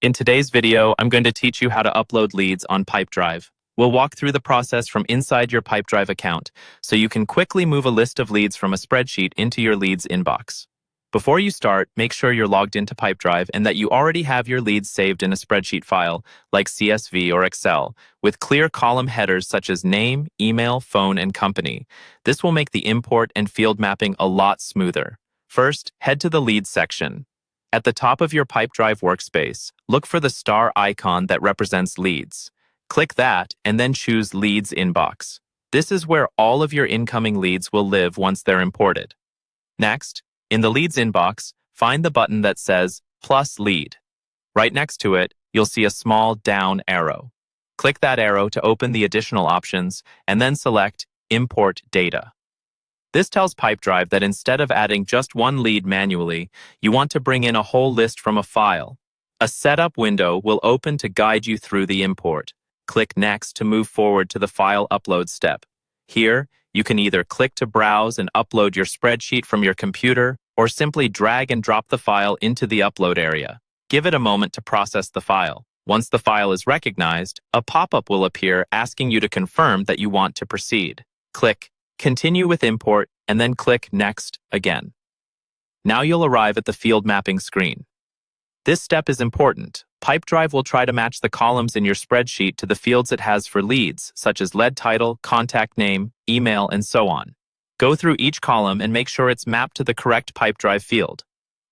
In today's video, I'm going to teach you how to upload leads on Pipedrive. We'll walk through the process from inside your Pipedrive account, so you can quickly move a list of leads from a spreadsheet into your leads inbox. Before you start, make sure you're logged into Pipedrive and that you already have your leads saved in a spreadsheet file, like CSV or Excel, with clear column headers such as name, email, phone, and company. This will make the import and field mapping a lot smoother. First, head to the Leads section. At the top of your Pipedrive workspace, look for the star icon that represents leads. Click that and then choose Leads Inbox. This is where all of your incoming leads will live once they're imported. Next, in the Leads inbox, find the button that says Plus Lead. Right next to it, you'll see a small down arrow. Click that arrow to open the additional options and then select Import Data. This tells Pipedrive that instead of adding just one lead manually, you want to bring in a whole list from a file. A setup window will open to guide you through the import. Click Next to move forward to the file upload step. Here, you can either click to browse and upload your spreadsheet from your computer, or simply drag and drop the file into the upload area. Give it a moment to process the file. Once the file is recognized, a pop-up will appear asking you to confirm that you want to proceed. Click Continue with Import, and then click Next again. Now you'll arrive at the field mapping screen. This step is important. Pipedrive will try to match the columns in your spreadsheet to the fields it has for leads, such as lead title, contact name, email, and so on. Go through each column and make sure it's mapped to the correct Pipedrive field.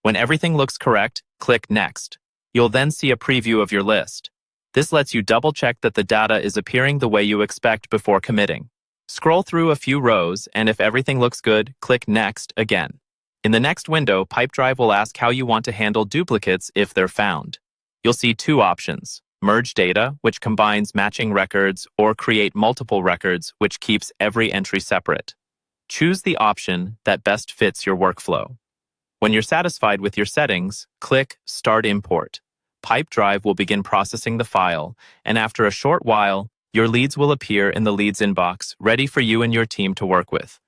When everything looks correct, click Next. You'll then see a preview of your list. This lets you double-check that the data is appearing the way you expect before committing. Scroll through a few rows, and if everything looks good, click Next again. In the next window, Pipedrive will ask how you want to handle duplicates if they're found. You'll see two options: Merge Data, which combines matching records, or Create Multiple Records, which keeps every entry separate. Choose the option that best fits your workflow. When you're satisfied with your settings, click Start Import. Pipedrive will begin processing the file, and after a short while, your leads will appear in the Leads inbox, ready for you and your team to work with.